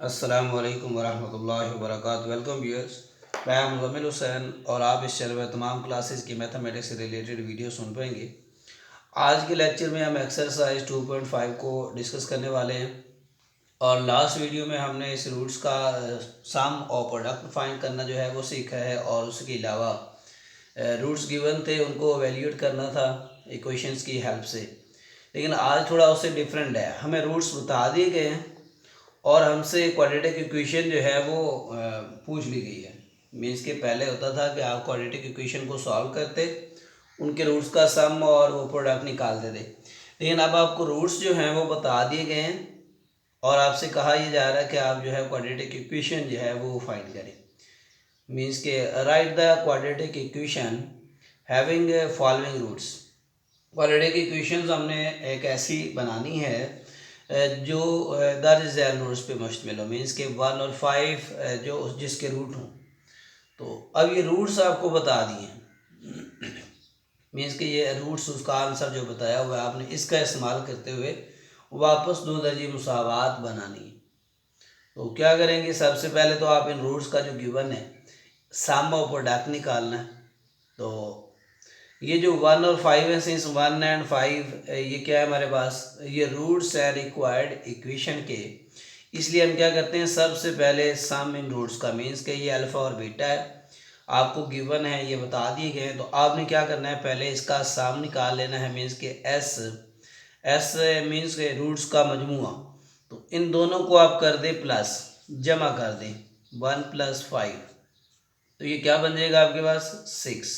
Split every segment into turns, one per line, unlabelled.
अस्सलाम वालेकुम वरहमतुल्लाहि वबरकातुहू। वेलकम व्यूअर्स, मैं मुज़म्मिल हुसैन और आप इस चैनल में तमाम क्लासेस की मैथमेटिक्स से रिलेटेड वीडियो सुन पाएंगे। आज के लेक्चर में हम एक्सरसाइज 2.5 को डिस्कस करने वाले हैं और लास्ट वीडियो में हमने इस रूट्स का सम और प्रोडक्ट फाइंड करना जो है वो सीखा है और उसके अलावा रूट्स गिवन थे उनको एवेल्यूएट करना था इक्वेशंस की हेल्प से। लेकिन आज थोड़ा उससे डिफरेंट है, हमें रूट्स बता दिए गए हैं और हमसे क्वाड्रेटिक इक्वेशन जो है वो पूछ ली गई है। मीन्स के पहले होता था कि आप क्वाड्रेटिक इक्वेशन को सॉल्व करते, उनके रूट्स का सम और वो प्रोडक्ट निकालते थे। लेकिन अब आपको रूट्स जो हैं वो बता दिए गए हैं और आपसे कहा यह जा रहा है कि आप जो है क्वाड्रेटिक इक्वेशन जो है वो फाइंड करें। मीन्स के write the quadratic equation having following roots. Quadratic equations हमने एक ऐसी बनानी है जो दर ज़ैल रूट्स पे मुश्तमिल हो। मीन्स के 1 और 5 जो जिसके रूट हों। तो अब ये रूट्स आपको बता दिए, मीन्स के ये रूट्स उसका आंसर जो बताया हुआ है आपने इसका इस्तेमाल करते हुए वापस दो दर्जी मुसावात बनानी है। तो क्या करेंगे, सबसे पहले तो आप इन रूट्स का जो गिवन है सम और प्रोडक्ट निकालना है। तो ये जो 1 और 5 है, सिंस 1 एंड 5 ये क्या है हमारे पास, ये रूट्स है रिक्वायर्ड इक्वेशन के, इसलिए हम क्या करते हैं सबसे पहले सम इन रूट्स का। मीन्स के ये अल्फ़ा और बीटा है, आपको गिवन है, ये बता दिए गए हैं। तो आपने क्या करना है, पहले इसका सम निकाल लेना है। मीन्स के एस मीन्स के रूट्स का मजमुआ। तो इन दोनों को आप कर दें प्लस, जमा कर दें 1 + 5, तो ये क्या बन जाएगा आपके पास 6।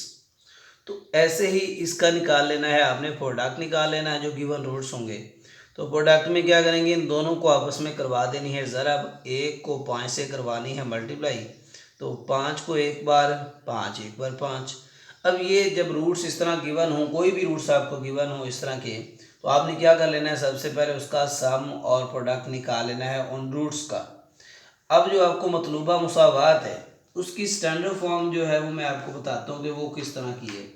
तो ऐसे ही इसका निकाल लेना है आपने, प्रोडक्ट निकाल लेना है जो गिवन रूट्स होंगे। तो प्रोडक्ट में क्या करेंगे, इन दोनों को आपस में करवा देनी है ज़रब। 1 को 5 से करवानी है मल्टीप्लाई, तो 5 को एक बार 5, एक बार 5। अब ये जब रूट्स इस तरह गिवन हो, कोई भी रूट्स आपको गिवन हो इस तरह के, तो आपने क्या कर लेना है, सबसे पहले उसका सम और प्रोडक्ट निकाल लेना है उन रूट्स का। अब जो आपको मतलूबा मुसावात है उसकी स्टैंडर्ड फॉर्म जो है वो मैं आपको बताता हूँ कि वो किस तरह की है।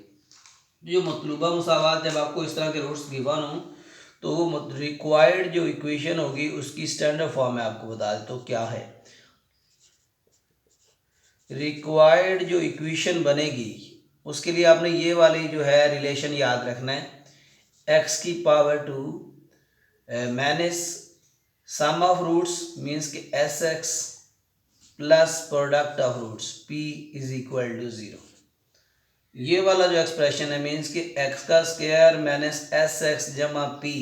जो मतलूबा मुसावात, जब आपको इस तरह के रूट्स गिवन हो तो वो रिक्वायर्ड जो इक्वेशन होगी उसकी स्टैंडर्ड फॉर्म मैं आपको बता देता हूँ क्या है। रिक्वायर्ड जो इक्वेशन बनेगी उसके लिए आपने ये वाली जो है रिलेशन याद रखना है, x⁻² minus sum of roots means के sx plus product of roots p = 0। ये वाला जो एक्सप्रेशन है मीन्स कि x का स्क्वायर माइनस sx जमा p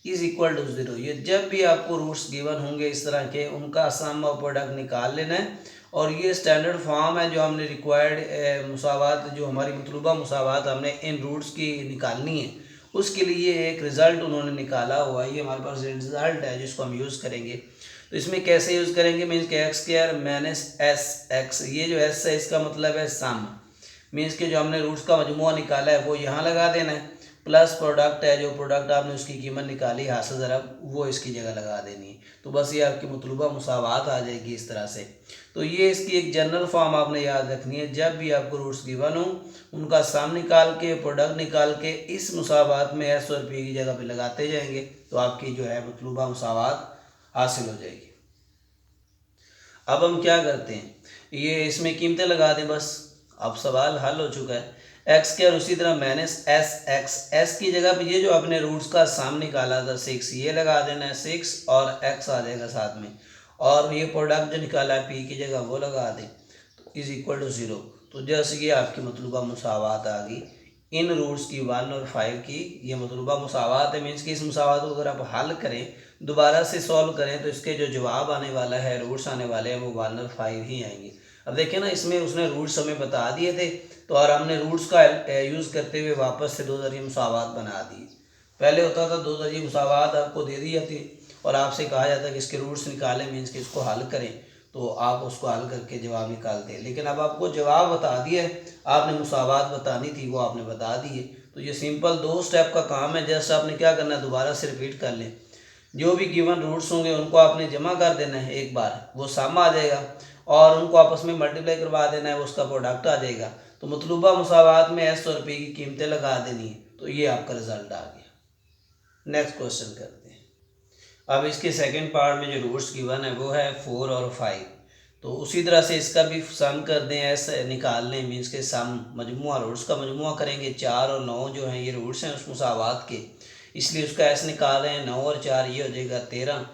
= 0। ये जब भी आपको रूट्स गिवन होंगे इस तरह के, उनका सम और प्रोडक्ट निकाल लेना है। और ये स्टैंडर्ड फॉर्म है जो हमने रिक्वायर्ड मुसावात, जो हमारी मतलूबा मुसावात हमने इन रूट्स की निकालनी है, उसके लिए एक रिज़ल्ट उन्होंने निकाला हुआ है। ये हमारे पास रिज़ल्ट है जिसको हम यूज़ करेंगे। तो इसमें कैसे यूज़ करेंगे, मीन्स के x² माइनस sx, ये जो s है इसका मतलब है सम। मीन्स के जो हमने रूट्स का मजमुआ निकाला है वो यहाँ लगा देना है, प्लस प्रोडक्ट है, जो प्रोडक्ट आपने उसकी कीमत निकाली हासिल ज़रब, वो इसकी जगह लगा देनी है। तो बस ये आपकी मतलूबा मुसावात आ जाएगी इस तरह से। तो ये इसकी एक जनरल फॉर्म आपने याद रखनी है, जब भी आपको रूट्स गिवन हो उनका सम निकाल के प्रोडक्ट निकाल के इस मुसावात में एस और पी की जगह पे लगाते जाएंगे तो आपकी जो है मतलूबा मुसावात हासिल हो जाएगी। अब हम क्या करते हैं, ये इसमें कीमतें लगा दें बस, अब सवाल हल हो चुका है। x² उसी तरह माइनस sx, s की जगह पे ये जो आपने रूट्स का सम निकाला था 6, ये लगा देना है 6 और x आ जाएगा साथ में, और ये प्रोडक्ट जो निकाला है p की जगह वो लगा दें, तो = 0। तो जैसे ये आपकी मतलूबा मुसावात आ गई इन रूट्स की 1 और 5 की। ये मतलूबा मुसावात है, मीन्स कि इस मुसावात को अगर आप हल करें, दोबारा से सॉल्व करें, तो इसके जो जवाब आने वाला है, रूट्स आने वाले हैं, वो 1 और 5 ही आएंगे। अब देखिए ना, इसमें उसने रूट्स हमें बता दिए थे, तो और हमने रूट्स का यूज़ करते हुए वापस से दो दर्जी मुसावात बना दिए। पहले होता था दो दर्जी मुसावात आपको दे दी जाती और आपसे कहा जाता कि इसके रूट्स निकालें, मीन्स कि इसको हल करें, तो आप उसको हल करके जवाब निकालते हैं। लेकिन अब आपको जवाब बता दिया है, आपने मुसावात बतानी थी वो आपने बता दी है। तो ये सिंपल 2 स्टेप का काम है। जस्ट आपने क्या करना है, दोबारा से रिपीट कर लें, जो भी गिवन रूट्स होंगे उनको आपने जमा कर देना है एक बार, वो सम आ जाएगा, और उनको आपस में मल्टीप्लाई करवा देना है, उसका प्रोडक्ट आ जाएगा। तो मतलूबा मुसावात में एस और पी की कीमतें लगा देनी है, तो ये आपका रिजल्ट आ गया। नेक्स्ट क्वेश्चन करते हैं। अब इसके सेकंड पार्ट में जो रूट्स गिवन है वो है 4 और 5। तो उसी तरह से इसका भी सम कर दें, ऐसे निकाल लें, मीन्स के सम मजमुआ रूट्स का मजमुआ करेंगे। 4 और 9 जो हैं ये रूट्स हैं उस मुसावात के, इसलिए उसका ऐसे निकाल रहे हैं। 9 और 4 ये हो जाएगा 13,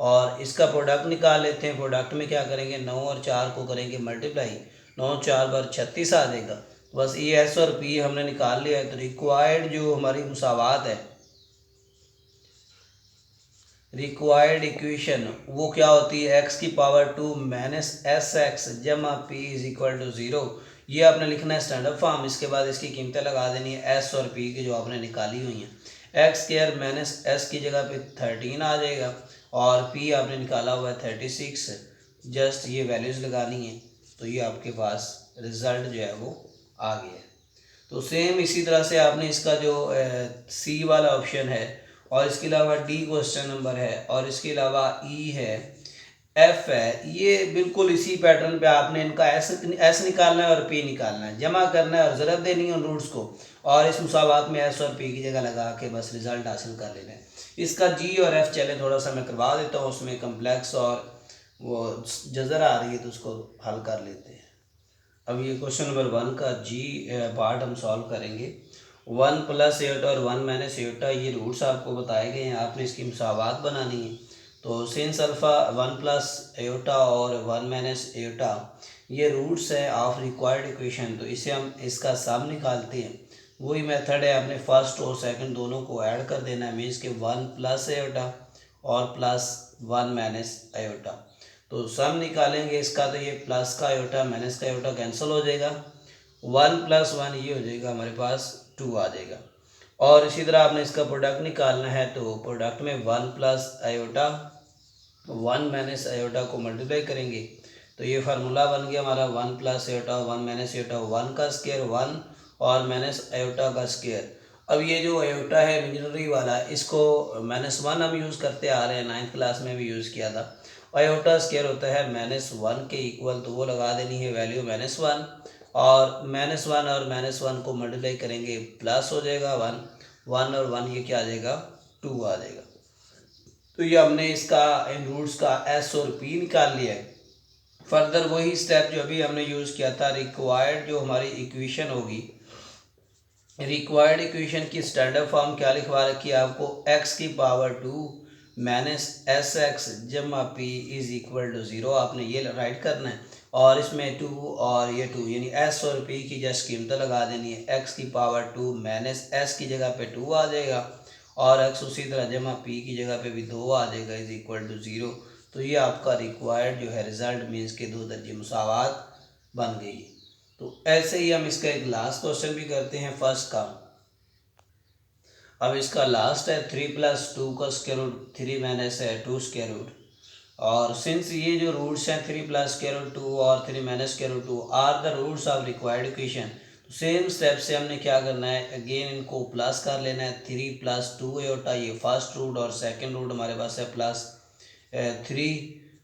और इसका प्रोडक्ट निकाल लेते हैं। प्रोडक्ट में क्या करेंगे, 9 और 4 को करेंगे मल्टीप्लाई, 9 4 बार 36 आ जाएगा। बस ये एस और पी हमने निकाल लिया है। तो रिक्वायर्ड जो हमारी मुसावात है, रिक्वायर्ड इक्वेशन वो क्या होती है, एक्स की पावर 2 माइनस एस एक्स जमा पी इज इक्वल टू 0। ये आपने लिखना है स्टैंडर्ड फॉर्म। इसके बाद इसकी कीमतें लगा देनी है एस और पी की जो आपने निकाली हुई हैं। एक्स स्क्वायर माइनस एस की जगह पे 13 आ जाएगा, और पी आपने निकाला हुआ है 36। जस्ट ये वैल्यूज़ लगानी है, तो ये आपके पास रिज़ल्ट जो है वो आ गया है। तो सेम इसी तरह से आपने इसका जो सी वाला ऑप्शन है, और इसके अलावा डी क्वेश्चन नंबर है, और इसके अलावा ई है, एफ है, ये बिल्कुल इसी पैटर्न पे आपने इनका एस निकालना है और पी निकालना है, जमा करना है और ज़रब देनी है उन रूट्स को, और इस मुसावात में एस और पी की जगह लगा के बस रिज़ल्ट हासिल कर लेना है। इसका जी और एफ चले थोड़ा सा मैं करवा देता हूँ, उसमें कम्प्लेक्स और वो जज़र आ रही है तो उसको हल कर लेते हैं। अब ये क्वेश्चन नंबर 1 का जी पार्ट हम सॉल्व करेंगे। 1 प्लस एटा और 1 माइनस एटा ये रूट्स आपको बताए गए हैं, आपने इसकी मुसावात बनानी है। तो सिंस अल्फ़ा 1 प्लस एटा और 1 माइनस एटा ये रूट्स हैं ऑफ रिक्वायर्ड इक्वेशन, तो इसे हम इसका सम निकालते हैं। वही मेथड है, आपने फर्स्ट और सेकंड दोनों को ऐड कर देना है, मीन्स के 1 प्लस एटा और प्लस 1 माइनस एटा। तो सम निकालेंगे इसका, तो ये प्लस का आयोटा माइनस का आयोटा कैंसिल हो जाएगा। 1 प्लस 1 ये हो जाएगा हमारे पास 2 आ जाएगा। और इसी तरह आपने इसका प्रोडक्ट निकालना है, तो प्रोडक्ट में 1 प्लस आयोटा 1 माइनस आयोटा को मल्टीप्लाई करेंगे, तो ये फार्मूला बन गया हमारा 1 प्लस आयोटा 1 माइनस आयोटा, 1 का स्क्वायर 1 और माइनस आयोटा का स्क्वायर। अब ये जो आयोटा है इमेजिनरी वाला, इसको -1 हम यूज़ करते आ रहे हैं, 9th क्लास में भी यूज़ किया था। आयोटा स्क्वायर होता है -1 के इक्वल, तो वो लगा देनी है वैल्यू -1, और -1 और -1 को मल्टीप्लाई करेंगे प्लस हो जाएगा 1, 1 और 1 ये क्या आ जाएगा 2 आ जाएगा। तो ये हमने इसका इन रूट्स का एस और पी निकाल लिया है। फर्दर वही स्टेप जो अभी हमने यूज़ किया था, रिक्वायर्ड जो हमारी इक्वेशन होगी, रिक्वायर्ड इक्वेशन की स्टैंडर्ड फॉर्म क्या लिखवा रखी है आपको, एक्स की पावर 2 माइनस एस एक्स जमा पी इज इक्वल टू 0 आपने ये राइट करना है। और इसमें 2 और ये 2 यानी एस और पी की जस्ट कीमत लगा देनी है। एक्स की पावर 2 माइनस एस की जगह पे 2 आ जाएगा, और एक्स उसी तरह जमा पी की जगह पे भी 2 आ जाएगा इज इक्वल टू 0। तो ये आपका रिक्वायर्ड जो है रिजल्ट मीन्स के 2 दर्जे मुसावात बन गई। तो ऐसे ही हम इसका एक लास्ट क्वेश्चन भी करते हैं फर्स्ट का। अब इसका लास्ट है 3 प्लस 2 का स्क्वायर रूट 3 माइनस है 2 स्क्वायर रूट, और सिंस ये जो रूट्स हैं 3 प्लस स्क्वायर रूट 2 और 3 minus square root 2 are the roots of required equation, तो सेम स्टेप से हमने क्या करना है, अगेन इनको प्लस कर लेना है। 3 प्लस 2 होता है ये फर्स्ट रूट, और सेकंड रूट हमारे पास है प्लस 3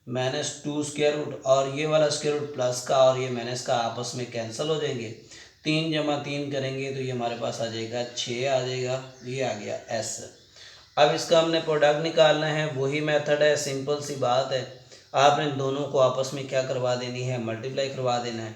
माइनस 2 स्क्वायर रूट, और ये वाला स्क्वायर रूट प्लस का और ये माइनस का आपस में कैंसिल हो जाएंगे। 3 जमा 3 करेंगे तो ये हमारे पास आ जाएगा 6 आ जाएगा, ये आ गया एस। अब इसका हमने प्रोडक्ट निकालना है, वही मेथड है, सिंपल सी बात है। आपने दोनों को आपस में क्या करवा देनी है, मल्टीप्लाई करवा देना है।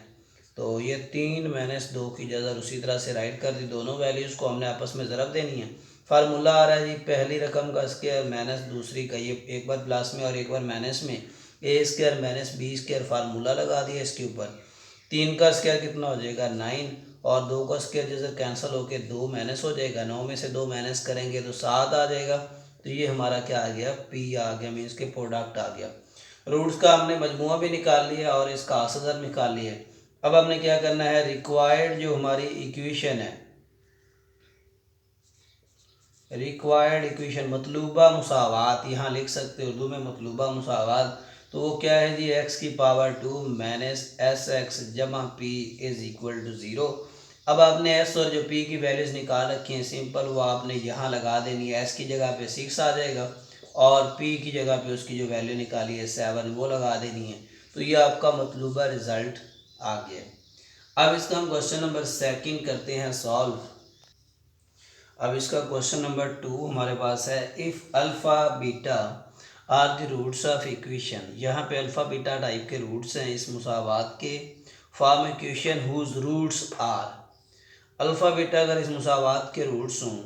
तो ये 3 माइनस 2 की जगह उसी तरह से राइट कर दी, दोनों वैल्यूज़ को हमने आपस में ज़रब देनी है। फार्मूला आ रहा है जी, पहली रकम का स्क्वायर माइनस दूसरी का, ये एक बार प्लस में और एक बार माइनस में, A square minus B square formula लगा दिया इसके ऊपर। 3 का स्क्वायर कितना हो जाएगा 9, और 2 का स्क्वायर जैसे कैंसिल होके 2 माइनस हो जाएगा, 9 में से 2 माइनस करेंगे तो 7 आ जाएगा। तो ये हमारा क्या आ गया, पी आ गया, मीन्स के प्रोडक्ट आ गया। रूट्स का हमने मजमुआ भी निकाल लिया और इसका असर निकाल लिया। अब हमने क्या करना है, रिक्वायर्ड जो हमारी इक्वेशन है, रिक्वायर्ड इक्वेशन मतलूबा मुसावात, यहाँ लिख सकते हो उर्दू में मतलूबा मुसावात, तो वो क्या है जी, एक्स की पावर 2 माइनस एस एक्स जमा पी इज इक्वल टू 0। अब आपने एस और जो पी की वैल्यूज़ निकाल रखी हैं सिंपल, वो आपने यहाँ लगा देनी है। एस की जगह पे 6 आ जाएगा, और पी की जगह पे उसकी जो वैल्यू निकाली है 7 वो लगा देनी है। तो ये आपका मतलूबा रिज़ल्ट आ गया। अब इसका हम क्वेश्चन नंबर 2 करते हैं सॉल्व। अब इसका क्वेश्चन नंबर 2 हमारे पास है, if alpha beta are the roots of equation. यहाँ पे अल्फ़ा बीटा टाइप के रूट्स हैं इस मुसावात के। Form equation whose roots are. Alpha beta अगर इस मुसावात के रूट्स हों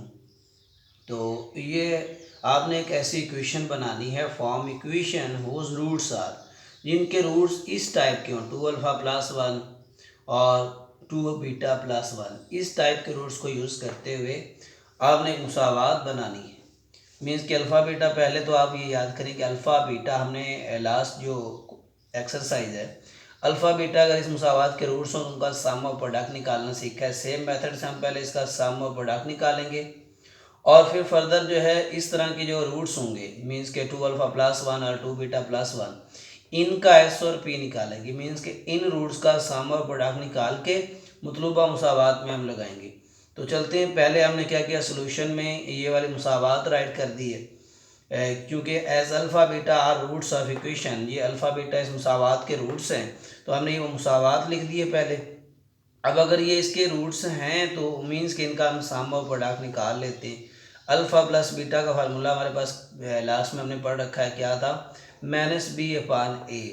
तो ये आपने एक ऐसी इक्वेशन बनानी है, form equation whose roots are, जिनके रूट्स इस टाइप के हों, 2α+1 और 2β+1, इस टाइप के रूट्स को यूज़ करते हुए आपने एक मुसावात बनानी है। मीन्स कि अल्फ़ा बीटा, पहले तो आप ये याद करें कि अल्फ़ा बीटा हमने लास्ट जो एक्सरसाइज है, अल्फ़ा बीटा अगर इस मुसावात के रूट्स हों तो उनका सम और प्रोडक्ट निकालना सीखा है। सेम मेथड से हम पहले इसका सम और प्रोडक्ट निकालेंगे और फिर फर्दर जो है इस तरह के जो रूट्स होंगे, मीन्स के 2α+1 और 2β+1, इनका एस और पी निकालेंगे। मीन्स के इन रूट्स का सम और प्रोडक्ट निकाल के मतलूबा मुसावात में हम लगाएंगे। तो चलते हैं, पहले हमने क्या किया, सोल्यूशन में ये वाली मुसावात राइट कर दी है, क्योंकि as alpha beta are roots of equation, ये अल्फ़ा बीटा इस मुसावात के रूट्स हैं, तो हमने ये मुसावात लिख दिए पहले। अब अगर ये इसके रूट्स हैं तो मीन्स कि इनका हम सम और प्रोडक्ट निकाल लेते हैं। अल्फ़ा प्लस बीटा का फार्मूला हमारे पास लास्ट में हमने पढ़ रखा है, क्या था, -b/a।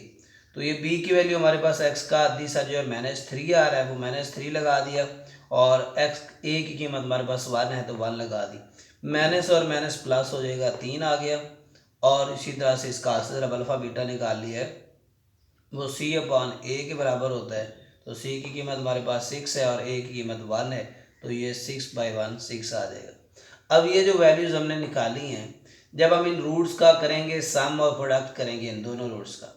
तो ये b की वैल्यू हमारे पास x का आधी सा जो है -3 आ रहा है, वो -3 लगा दिया, और x a की कीमत हमारे पास 1 है तो 1 लगा दी। माइनस और माइनस प्लस हो जाएगा, 3 आ गया। और इसी तरह से इसका जब अल्फ़ा बीटा निकाल लिया है वो c/a के बराबर होता है। तो c की कीमत हमारे पास 6 है और a की कीमत 1 है, तो ये 6/1 6 आ जाएगा। अब ये जो वैल्यूज़ हमने निकाली हैं, जब हम इन रूट्स का करेंगे सम और प्रोडक्ट करेंगे इन दोनों रूट्स का,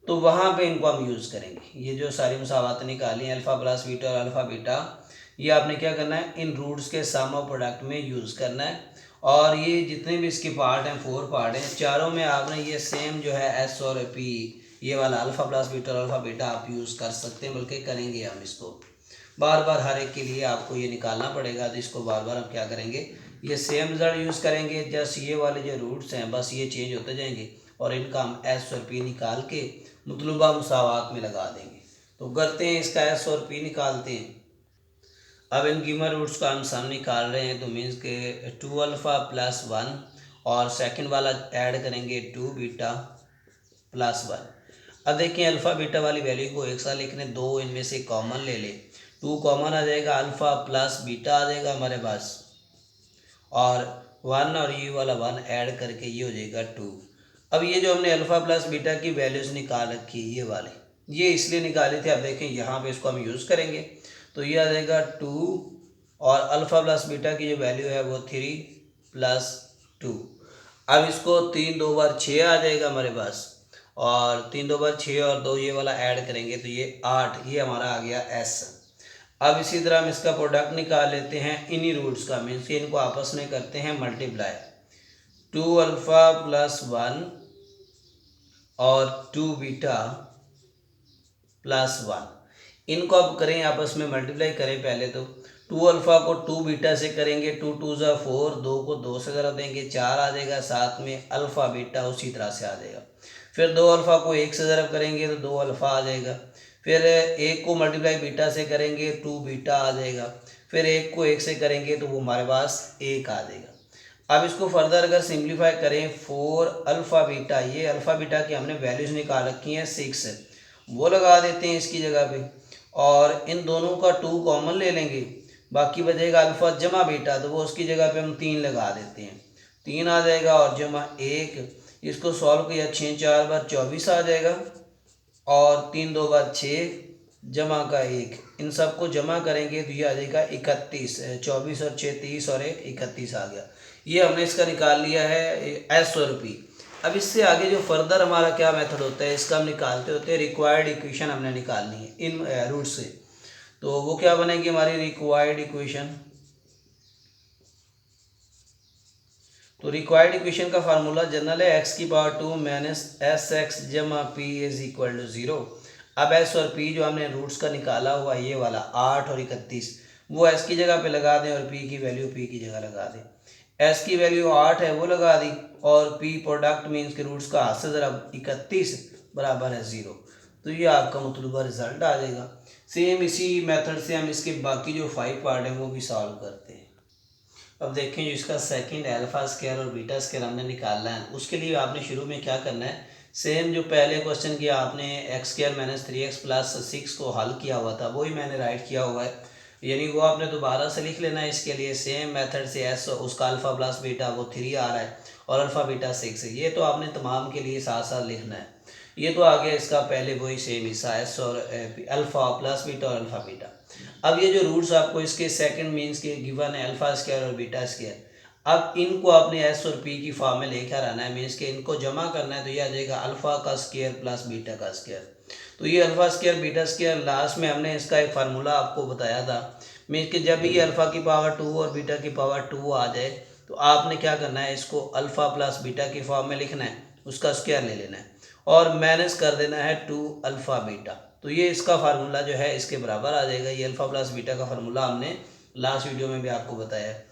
तो वहाँ पे इनको हम यूज़ करेंगे। ये जो सारी मुसावात निकाली हैं अल्फ़ा प्लस बीटा और अल्फ़ा बीटा, ये आपने क्या करना है, इन रूट्स के सम और प्रोडक्ट में यूज़ करना है। और ये जितने भी इसके पार्ट हैं, 4 पार्ट हैं, चारों में आपने ये सेम जो है एस और पी, ये वाला अल्फ़ा प्लस बीटा और अल्फ़ा बीटा आप यूज़ कर सकते हैं, बल्कि करेंगे हम इसको बार बार हर एक के लिए आपको ये निकालना पड़ेगा। तो इसको बार बार हम क्या करेंगे, ये सेम रिजल्ट यूज़ करेंगे, जस्ट ये वाले जो रूट्स हैं बस ये चेंज होते जाएंगे और इनका हम एस और पी निकाल के मतलूबा मुसावात में लगा देंगे। तो करते हैं, इसका एस और पी निकालते हैं। अब इन गिवन रूट्स का हम सम निकाल रहे हैं, तो मीन्स के 2α+1 और सेकंड वाला ऐड करेंगे 2β+1। अब देखिए अल्फ़ा बीटा वाली वैल्यू को एक साथ लिखने, दो इनमें से कॉमन ले ले, 2 कॉमन आ जाएगा, अल्फ़ा प्लस बीटा आ जाएगा हमारे पास, और 1 और ये वाला 1 ऐड करके ये हो जाएगा 2। अब ये जो हमने अल्फ़ा प्लस बीटा की वैल्यूज़ निकाल रखी है, ये वाले ये इसलिए निकाली थी। अब देखें यहाँ पे इसको हम यूज़ करेंगे, तो ये आ जाएगा 2 और अल्फ़ा प्लस बीटा की जो वैल्यू है वो 3 + 2। अब इसको 3 2 बार 6 आ जाएगा हमारे पास, और 3 2 बार 6 और 2 ये वाला ऐड करेंगे तो ये 8, ये हमारा आ गया एस। अब इसी तरह हम इसका प्रोडक्ट निकाल लेते हैं इन्हीं रूट्स का, मीन्स कि इनको आपस में करते हैं मल्टीप्लाई। 2α+1 और 2β+1, इनको अब करें आपस में मल्टीप्लाई करें। पहले तो 2α को 2β से करेंगे, 2 2 ज़ा 4, 2 को 2 से ज़रा देंगे 4 आ जाएगा, साथ में अल्फ़ा बीटा उसी तरह से आ जाएगा। फिर 2α को 1 से ज़रब करेंगे तो 2α आ जाएगा। फिर 1 को मल्टीप्लाई बीटा से करेंगे 2β आ जाएगा। फिर 1 को 1 से करेंगे तो वो हमारे पास 1 आ जाएगा। अब इसको फर्दर अगर सिंप्लीफाई करें, 4α बीटा, ये अल्फ़ा बीटा की हमने वैल्यूज़ निकाल रखी हैं 6, वो लगा देते हैं इसकी जगह पे, और इन दोनों का 2 कॉमन ले लेंगे, बाकी बचेगा अल्फ़ा जमा बीटा, तो वो उसकी जगह पे हम 3 लगा देते हैं, 3 आ जाएगा, और जमा 1, इसको सॉल्व किया 6 4 बार 24 आ जाएगा, और 3 2 बार 6 जमा का 1, इन सबको जमा करेंगे तो ये आ जाएगा 31। 24 और 6 30 और 1 31 आ गया। ये हमने इसका निकाल लिया है एस और पी। अब इससे आगे जो फर्दर हमारा क्या मेथड होता है, इसका हम निकालते होते हैं रिक्वायर्ड इक्वेशन हमने निकालनी है इन रूट से। तो वो क्या बनेगी हमारी रिक्वायर्ड इक्वेशन। तो रिक्वायर्ड इक्वेशन का फार्मूला जनरल है x⁻2 - sx जमा p = 0। अब s और p जो हमने रूट्स का निकाला हुआ ये वाला 8 और 31, वो s की जगह पे लगा दें और p की वैल्यू p की जगह लगा दें। s की वैल्यू 8 है वो लगा दी, और p प्रोडक्ट मीन्स के रूट्स का हाथ से ज़रा 31 बराबर है 0, तो ये आपका मतलूबा रिजल्ट आ जाएगा। सेम इसी मेथड से हम इसके बाकी जो 5 पार्ट हैं वो भी सॉल्व करते हैं। अब देखें जो इसका सेकंड अल्फा स्क्वायर और बीटा स्क्वायर हमने निकालना है, उसके लिए आपने शुरू में क्या करना है, सेम जो पहले क्वेश्चन किया आपने x square minus 3x plus 6 को हल किया हुआ था, वही मैंने राइट किया हुआ है, यानी वो आपने दोबारा से लिख लेना है। इसके लिए सेम मेथड से एस उसका अल्फ़ा प्लस बीटा वो 3 आ रहा है और अल्फ़ा बीटा 6 है, ये तो आपने तमाम के लिए साथ साथ लिखना है। ये तो आ गया इसका पहले वही सेम हिस्सा एस और अल्फ़ा प्लस बीटा और अल्फ़ा बीटा। अब ये जो रूट्स आपको इसके सेकंड मीन्स के गिवन है अल्फ़ा स्क्वायर और बीटा स्क्वायर, अब इनको आपने एस और पी की फॉर्म में लेकर आना है, मीन्स के इनको जमा करना है, तो ये आ जाएगा अल्फ़ा का स्क्वायर प्लस बीटा का स्क्वायर। तो ये alpha square beta square last में हमने इसका एक फार्मूला आपको बताया था, मीन्स कि जब ये अल्फ़ा की पावर 2 और बीटा की पावर 2 आ जाए तो आपने क्या करना है, इसको अल्फ़ा प्लस बीटा की फॉर्म में लिखना है, उसका स्क्वायर ले लेना है और माइनस कर देना है 2 अल्फ़ा बीटा। तो ये इसका फार्मूला जो है इसके बराबर आ जाएगा। ये अल्फ़ा प्लस बीटा का फार्मूला हमने लास्ट वीडियो में भी आपको बताया है।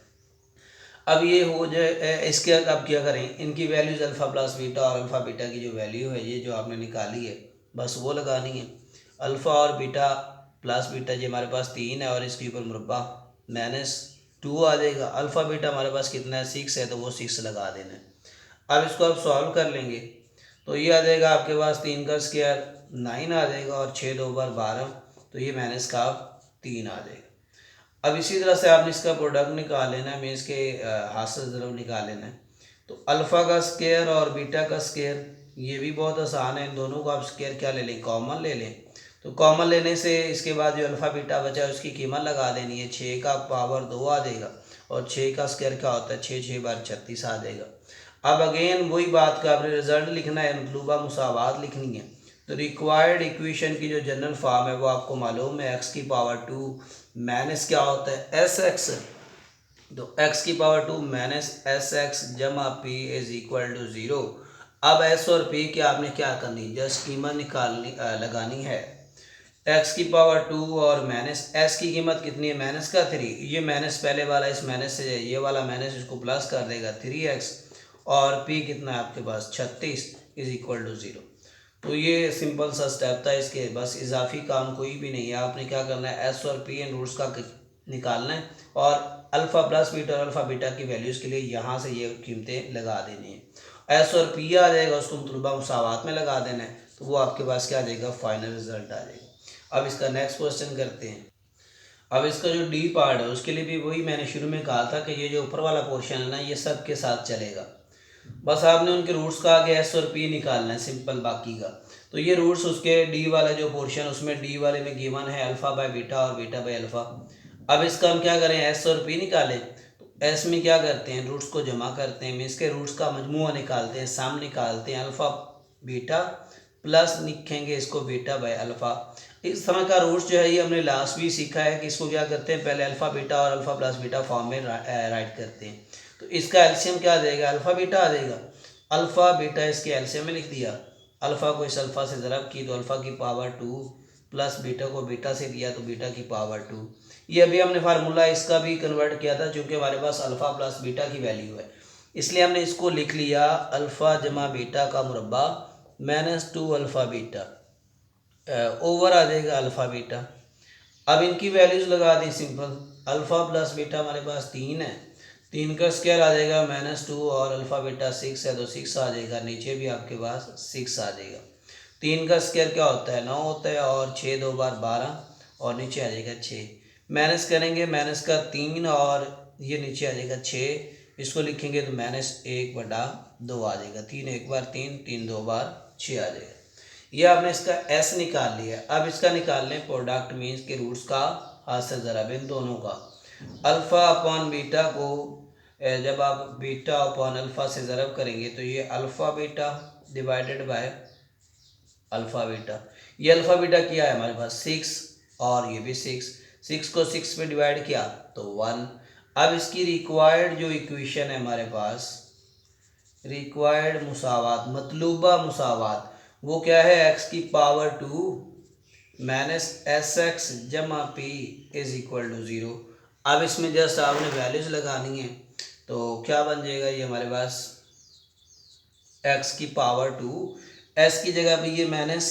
अब ये हो जाए इसके अब क्या करें, इनकी वैल्यूज़ अल्फ़ा प्लस बीटा और अल्फ़ा बीटा की जो वैल्यू है ये जो आपने निकाली है बस वो लगानी है। अल्फ़ा और बीटा प्लस बीटा जी हमारे पास 3 है और इसके ऊपर मुरब्बा माइनस 2 आ जाएगा। अल्फ़ा बीटा हमारे पास कितना है, 6 है, तो वो 6 लगा देना है। अब इसको आप सॉल्व कर लेंगे तो ये आ जाएगा आपके पास 3 का स्क्वायर 9 आ जाएगा और 6 2 बार 12, तो ये माइनस का 3 आ जाएगा। अब इसी तरह से आपने इसका प्रोडक्ट निकाल लेना है, मीन्स के हाथ से ज़रूर निकाल लेना है। तो अल्फ़ा का स्क्वायर और बीटा का स्क्वायर ये भी बहुत आसान है, इन दोनों को आप स्क्वायर क्या ले लें, कॉमन ले लें। तो कॉमन लेने से इसके बाद जो अल्फ़ा बीटा बचा है उसकी कीमत लगा देनी है, 6 का पावर 2 आ जाएगा और 6 का स्क्वायर क्या होता है, 6 6 बार 36 आ जाएगा। अब अगेन वही बात का आपने रिजल्ट लिखना है, मतलूबा मुसावात लिखनी है। तो रिक्वायर्ड इक्वेशन की जो जनरल फॉर्म है वो आपको मालूम है, एक्स की पावर 2 माइनस क्या होता है एस एक्स, तो एक्स की पावर 2 माइनस एस एक्स जमा पी इज इक्वल टू 0। अब एस और पी की आपने क्या करनी, जस्ट कीमत निकालनी लगानी है। एक्स की पावर 2 और माइनस एस की कीमत कितनी है, माइनस का 3, ये माइनस पहले वाला इस माइनस से ये वाला माइनस इसको प्लस कर देगा 3x, और पी कितना है आपके पास 36 इज इक्वल टू 0। तो ये सिंपल सा स्टेप था इसके, बस इजाफी काम कोई भी नहीं है। आपने क्या करना है, एस और पी इन रूट्स का निकालना है और अल्फ़ा प्लस बीटा और अल्फ़ा बीटा की वैल्यूज़ के लिए यहाँ से ये कीमतें लगा देनी है। एस और पी आ जाएगा, उसको मतलूबा मुसावात में लगा देना है, तो वो आपके पास क्या आ जाएगा, फाइनल रिजल्ट आ जाएगा। अब इसका नेक्स्ट क्वेश्चन करते हैं। अब इसका जो डी पार्ट है उसके लिए भी वही मैंने शुरू में कहा था कि ये जो ऊपर वाला पोर्शन है ना ये सब के साथ चलेगा, बस आपने उनके रूट्स का आगे एस और पी निकालना है, सिंपल बाकी का। तो ये रूट्स उसके डी वाला जो पोर्शन उसमें डी वाले में गिवन है अल्फ़ा बाय बीटा और बीटा बाय अल्फ़ा। अब इसका हम क्या करें, एस और पी निकालें, तो एस में क्या करते हैं, रूट्स को जमा करते हैं, मीन्स के रूट्स का मजमूआ निकालते हैं, सम निकालते हैं, अल्फ़ा बीटा प्लस लिखेंगे इसको बीटा बाय अल्फ़ा। इस तरह का रूट्स जो है ये हमने लास्ट भी सीखा है कि इसको क्या करते हैं, पहले अल्फ़ा बीटा और अल्फ़ा प्लस बीटा फॉर्म में राइट करते हैं। तो इसका एलसीएम क्या आ जाएगा, अल्फ़ा बीटा आ जाएगा। अल्फ़ा बीटा इसके एलसीएम में लिख दिया, अल्फ़ा को इस अल्फ़ा से ज़रब की तो अल्फ़ा की पावर 2 प्लस बीटा को बीटा से दिया तो बीटा की पावर 2। ये अभी हमने फार्मूला इसका भी कन्वर्ट किया था, चूँकि हमारे पास अल्फ़ा प्लस बीटा की वैल्यू है इसलिए हमने इसको लिख लिया अल्फ़ा जमा बीटा का मुरब्बा माइनस 2 अल्फ़ा बीटा ओवर आ जाएगा अल्फ़ा बीटा। अब इनकी वैल्यूज़ लगा दी सिंपल, अल्फ़ा प्लस बीटा हमारे पास 3 है, 3 का स्क्वायर आ जाएगा माइनस 2 और अल्फ़ा बीटा 6 है तो 6 आ जाएगा, नीचे भी आपके पास 6 आ जाएगा। 3 का स्क्वायर क्या होता है 9 होता है और 6 2 बार 12 और नीचे आ जाएगा 6, माइनस करेंगे माइनस का 3 और ये नीचे आ जाएगा 6, इसको लिखेंगे तो माइनस 1/2 आ जाएगा, 3 1 बार 3 3 2 बार 6 आ जाएगा। ये आपने इसका एस निकाल लिया। अब इसका निकाल लें प्रोडक्ट मीन्स के रूट्स का हाथ से ज़रा इन दोनों का, अल्फ़ा अपॉन बीटा को जब आप बीटा अपॉन अल्फ़ा से ज़रब करेंगे तो ये alpha beta divided by alpha beta, ये अल्फ़ा बीटा किया है हमारे पास 6 और ये भी 6 को 6 में डिवाइड किया तो 1। अब इसकी रिक्वायर्ड जो इक्वेशन है हमारे पास, रिक्वायर्ड मुसावात मतलूबा मुसावात, वो क्या है, एक्स की पावर 2 माइनस एस एक्स जमा पी इज इक्वल टू 0। अब इसमें जस्ट आपने वैल्यूज लगानी है, तो क्या बन जाएगा ये हमारे पास एक्स की पावर 2, एस की जगह पे ये माइनस,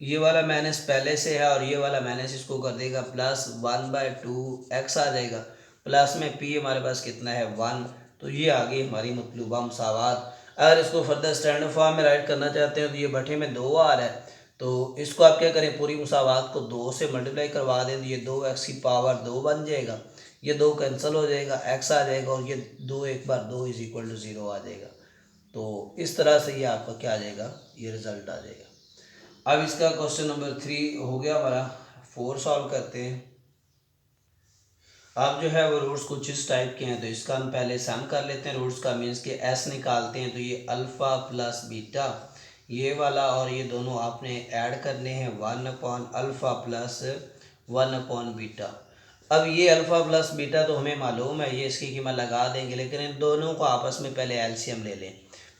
ये वाला माइनस पहले से है और ये वाला माइनस इसको कर देगा प्लस 1/2 एक्स आ जाएगा, प्लस में पी हमारे पास कितना है 1। तो ये आ गई हमारी मतलूबा मुसावात। अगर इसको फर्दर स्टैंडर्ड फॉर्म में राइट करना चाहते हैं तो ये बटे में 2 आ रहा है, तो इसको आप क्या करें, पूरी मुसावात को 2 से मल्टीप्लाई करवा दें तो ये 2x की पावर 2 बन जाएगा, ये 2 कैंसिल हो जाएगा, x आ जाएगा और ये 2 एक बार 2 इज इक्वल टू 0 आ जाएगा। तो इस तरह से ये आपका क्या आ जाएगा, ये रिज़ल्ट आ जाएगा। अब इसका क्वेश्चन नंबर 3 हो गया हमारा। 4 सॉल्व करते हैं। अब जो है वो रूट्स कुछ इस टाइप के हैं, तो इसका हम पहले सम कर लेते हैं रूट्स का, मीन्स के एस निकालते हैं। तो ये अल्फ़ा प्लस बीटा ये वाला और ये दोनों आपने ऐड करने हैं 1/अल्फ़ा प्लस 1/बीटा। अब ये अल्फ़ा प्लस बीटा तो हमें मालूम है, ये इसकी कीमत लगा देंगे, लेकिन इन दोनों को आपस में पहले एलसीएम ले लें।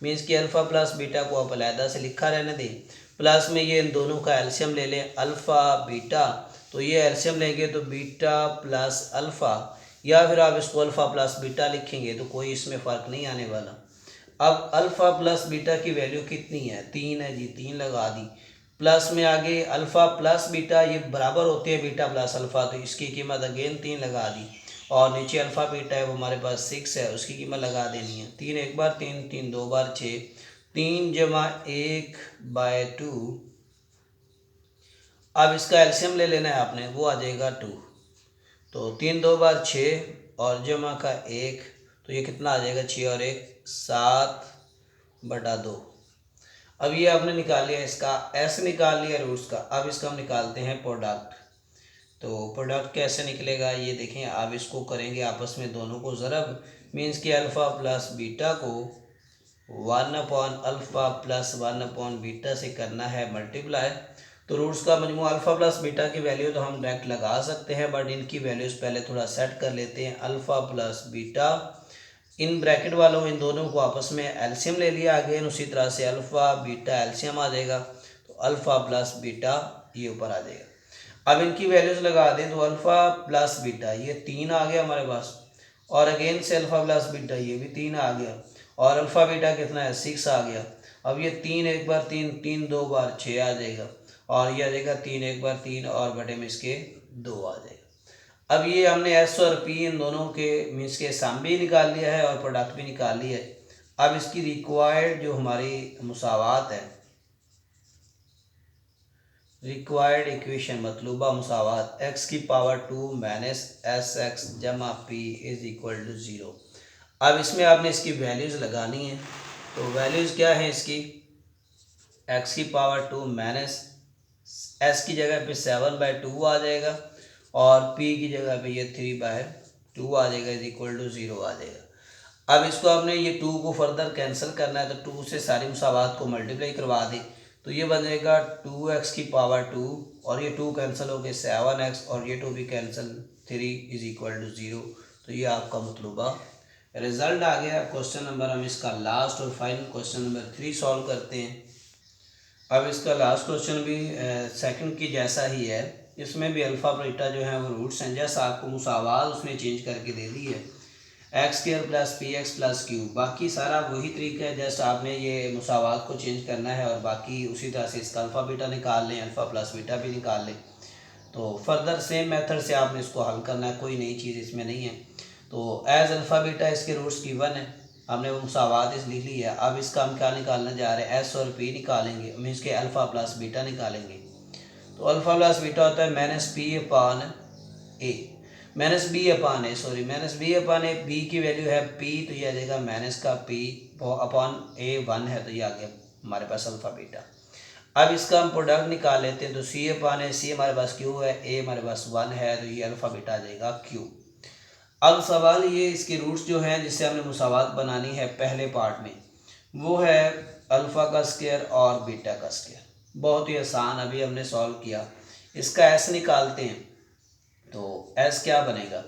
मीन्स कि अल्फ़ा प्लस बीटा को आप अलहदा से लिखा रहने दें, प्लस में ये इन दोनों का एलसीएम ले लें अल्फ़ा बीटा। तो ये एलसीएम लेंगे तो बीटा प्लस अल्फ़ा, या फिर आप इसको अल्फ़ा प्लस बीटा लिखेंगे तो कोई इसमें फ़र्क नहीं आने वाला। अब अल्फ़ा प्लस बीटा की वैल्यू कितनी है, 3 है जी, 3 लगा दी। प्लस में आगे अल्फ़ा प्लस बीटा ये बराबर होते हैं बीटा प्लस अल्फ़ा, तो इसकी कीमत अगेन 3 लगा दी। और नीचे अल्फ़ा बीटा है वो हमारे पास 6 है, उसकी कीमत लगा देनी है। 3 एक बार 3, 3 दो बार 6, 3 जमा 1/2। अब इसका एलसीएम ले लेना है आपने, वो आ जाएगा 2। तो 3 दो बार 6 और जमा का 1, तो ये कितना आ जाएगा, 6 और 1 7/2। अब ये आपने निकाल लिया, इसका एस निकाल लिया रूट्स का। अब इसका हम निकालते हैं प्रोडक्ट। तो प्रोडक्ट कैसे निकलेगा ये देखें। आप इसको करेंगे आपस में दोनों को ज़रब, मीन्स कि अल्फ़ा प्लस बीटा को 1/अल्फ़ा प्लस 1/बीटा से करना है मल्टीप्लाई। तो रूट्स का मजमू अल्फ़ा प्लस बीटा की वैल्यू तो हम डायरेक्ट लगा सकते हैं, बट इनकी वैल्यूज़ पहले थोड़ा सेट कर लेते हैं। Alpha plus beta in bracket वालों इन दोनों को आपस में एलसीएम ले लिया आगे, उसी तरह से अल्फ़ा बीटा एलसीएम आ जाएगा, तो अल्फ़ा प्लस बीटा ये ऊपर आ जाएगा। अब इनकी वैल्यूज़ लगा दें तो अल्फ़ा प्लस बीटा ये 3 आ गया हमारे पास, और अगेन से अल्फ़ा प्लस बीटा ये भी 3 आ गया, और अल्फ़ा बीटा कितना है 6 आ गया। अब ये 3 एक बार 3, 3 दो बार 6 आ जाएगा, और ये आ जाएगा 3 एक बार 3 और बटे में इसके 2 आ जाएगा। अब ये हमने एस और पी इन दोनों के मीन्स के सम भी निकाल लिया है और प्रोडक्ट भी निकाल लिया है। अब इसकी रिक्वायर्ड जो हमारी मुसावात है, रिक्वायर्ड इक्वेशन मतलूबा मुसावात x की पावर 2 माइनस एस एक्स जमा पी इज़ इक्वल टू 0। अब इसमें आपने इसकी वैल्यूज़ लगानी है। तो वैल्यूज़ क्या है इसकी, x की पावर 2 माइनस एस की जगह पे 7/2 आ जाएगा, और p की जगह पे ये 3/2 आ जाएगा, इज इक्वल टू 0 आ जाएगा। अब इसको आपने ये 2 को फर्दर कैंसिल करना है, तो 2 से सारी मुसावात को मल्टीप्लाई करवा दें, तो ये बन जाएगा 2x की पावर 2, और ये 2 कैंसिल हो गए 7x, और ये 2 भी कैंसिल, 3 इज इक्वल टू 0। तो ये आपका मतलूबा रिजल्ट आ गया। क्वेश्चन नंबर हम इसका लास्ट और फाइनल क्वेश्चन नंबर 3 सॉल्व करते हैं। अब इसका लास्ट क्वेश्चन भी सेकंड की जैसा ही है, इसमें भी अल्फ़ा बीटा जो है वो रूट्स हैं, जैसा आपको मुसावात उसने चेंज करके दे दी है x² plus P x plus Q. बाकी सारा वही तरीका है, जस्ट आपने ये मुसावात को चेंज करना है, और बाकी उसी तरह से इसका अल्फ़ा बीटा निकाल लें, अल्फ़ा प्लस बीटा भी निकाल लें। तो फर्दर सेम मेथड से आपने इसको हल करना है, कोई नई चीज़ इसमें नहीं है। तो एज अल्फ़ा बीटा इसके रूट्स की 1 है, हमने वो मुसावात इस लिख ली है। अब इसका हम क्या निकालने जा रहे हैं, एस और पी निकालेंगे, मीन्स के अल्फ़ा प्लस बीटा निकालेंगे। तो अल्फ़ा प्लस बीटा होता है माइनस पी अपान ए, माइनस बी अपान ए, सॉरी माइनस बी अपान ए। बी की वैल्यू है पी, तो ये आ जाएगा माइनस का पी अपान ए 1 है, तो ये आ गया हमारे पास अल्फ़ा बीटा। अब इसका हम प्रोडक्ट निकाल लेते हैं, तो सी अपान ए, सी हमारे पास क्यू है, ए हमारे पास 1 है, तो ये अल्फ़ा बीटा आ जाएगा क्यू। अब सवाल ये इसके रूट्स जो हैं जिससे हमने मुसावात बनानी है पहले पार्ट में, वो है अल्फ़ा का स्क्वायर और बीटा का स्क्वायर। बहुत ही आसान, अभी हमने सॉल्व किया। इसका एस निकालते हैं, तो एस क्या बनेगा,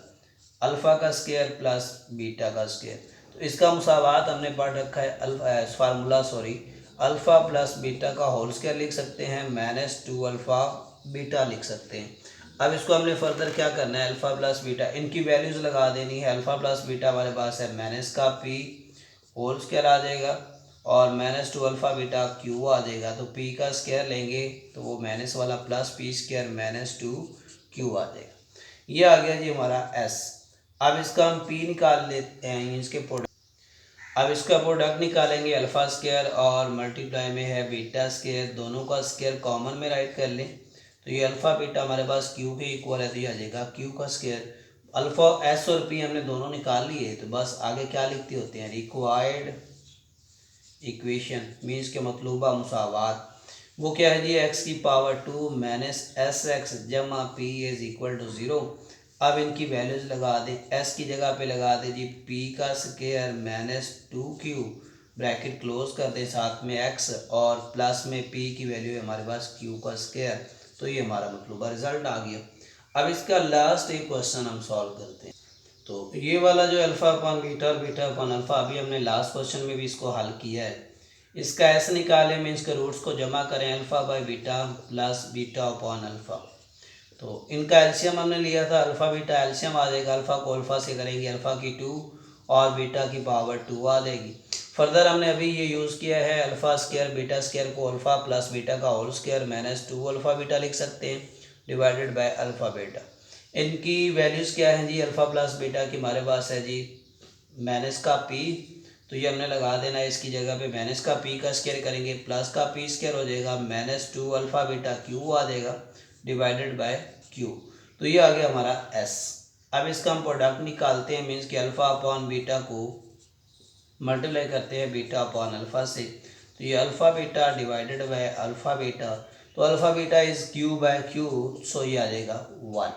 अल्फ़ा का स्क्वायर प्लस बीटा का स्क्वायर। तो इसका मुसावात हमने पढ़ रखा है, formula sorry, alpha plus beta का होल स्क्वायर लिख सकते हैं, -2 अल्फ़ा बीटा लिख सकते हैं। अब इसको हमने फर्दर क्या करना है, अल्फ़ा प्लस बीटा इनकी वैल्यूज़ लगा देनी है। अल्फ़ा प्लस बीटा हमारे पास है माइनस का पी होल स्क्वायर आ जाएगा, और -2 अल्फ़ा बीटा क्यू आ जाएगा। तो पी का स्क्वायर लेंगे तो वो माइनस वाला प्लस पी स्क्वायर -2 क्यू आ जाएगा। ये आ गया जी हमारा एस। अब इसका हम पी निकाल लेते हैं, इसके प्रोडक्ट। अब इसका प्रोडक्ट निकालेंगे, अल्फ़ा स्क्वायर और मल्टीप्लाई में है बीटा स्क्वायर, दोनों का स्क्वायर कॉमन में राइट कर लें तो ये अल्फ़ा बीटा हमारे पास क्यू के इक्वल है, तो ये आ जाएगा क्यू का स्क्वायर। अल्फ़ा एस और पी हमने दोनों निकाल लिए, तो बस आगे क्या लिखते होते हैं, रिक्वायर्ड इक्वेशन मीन्स के मतलूबा मुसावात, वो क्या है जी, एक्स की पावर 2 माइनस एस एक्स जमा पी इज इक्वल टू 0। अब इनकी वैल्यूज लगा दें, एस की जगह पे लगा दें जी पी का square minus 2q, bracket close कर दें, साथ में एक्स और प्लस में पी की वैल्यू है हमारे पास क्यू का स्क्वायर। तो ये हमारा मतलूबा रिजल्ट आ गया। अब इसका लास्ट एक क्वेश्चन हम सॉल्व करते हैं। तो ये वाला जो अल्फ़ा अपॉन बीटा और बीटा अपॉन अल्फ़ा, अभी हमने लास्ट क्वेश्चन में भी इसको हल किया है। इसका ऐसे निकालें, मीन्स के रूट्स को जमा करें, alpha by beta plus beta upon alpha. तो इनका एलसीएम हमने लिया था, अल्फ़ा बीटा एलसीएम आ जाएगा, अल्फ़ा को अल्फ़ा से करेंगे, अल्फ़ा की 2 और बीटा की पावर 2 आ जाएगी। फर्दर हमने अभी ये यूज़ किया है, अल्फ़ा स्क्वायर बीटा स्क्वायर को अल्फ़ा प्लस बीटा का whole square minus 2 alpha beta लिख सकते हैं, डिवाइडेड बाय अल्फ़ा बीटा। इनकी वैल्यूज़ क्या है जी, अल्फ़ा प्लस बीटा की हमारे पास है जी माइनस का पी, तो ये हमने लगा देना है, इसकी जगह पे माइनस का पी का स्क्वायर करेंगे, प्लस का पी स्क्वायर हो जाएगा, माइनस 2 अल्फ़ा बीटा क्यू आ जाएगा, डिवाइडेड बाय क्यू। तो ये आ गया हमारा एस। अब इसका हम प्रोडक्ट निकालते हैं, मीन्स कि अल्फ़ा अपॉन बीटा को मल्टीप्लाई करते हैं बीटा अपॉन अल्फ़ा से, तो ये alpha beta divided by alpha beta, तो alpha beta is Q by Q, so ये आ जाएगा 1।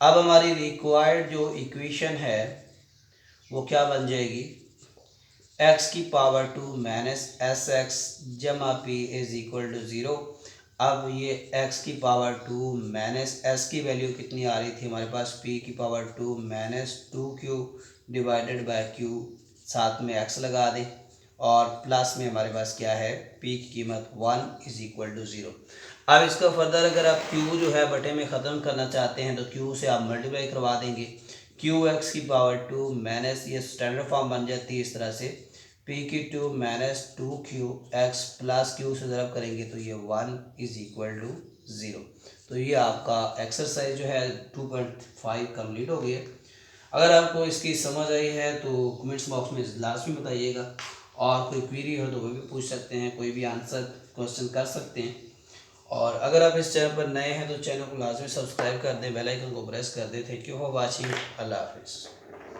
अब हमारी रिक्वायर्ड जो इक्वेशन है वो क्या बन जाएगी, एक्स की पावर 2 माइनस एस एक्स जमा पी इज इक्वल टू 0। अब ये एक्स की पावर 2 माइनस एस की वैल्यू कितनी आ रही थी हमारे पास, पी की power 2 minus 2q divided by q, साथ में एक्स लगा दें और प्लस में हमारे पास क्या है, पी की कीमत 1 इज इक्वल टू 0। अब इसका फर्दर अगर आप q जो है बटे में ख़त्म करना चाहते हैं तो q से आप मल्टीप्लाई करवा देंगे, क्यू एक्स की पावर 2 माइनस, ये स्टैंडर्ड फॉर्म बन जाती है इस तरह से, पी की 2 minus 2q x plus Q से ज़रब करेंगे तो ये 1 इज़ इक्वल टू 0। तो ये आपका एक्सरसाइज जो है 2.5 कंप्लीट हो गई है। अगर आपको इसकी समझ आई है तो कमेंट्स बॉक्स में लास्ट में बताइएगा, और कोई क्वेरी हो तो वो भी पूछ सकते हैं, कोई भी आंसर क्वेश्चन कर सकते हैं। और अगर आप इस चैनल पर नए हैं तो चैनल को लाजमी सब्सक्राइब कर दें, बेल आइकन को प्रेस कर दें। थैंक यू फॉर वाचिंग, अल्लाह हाफिज़।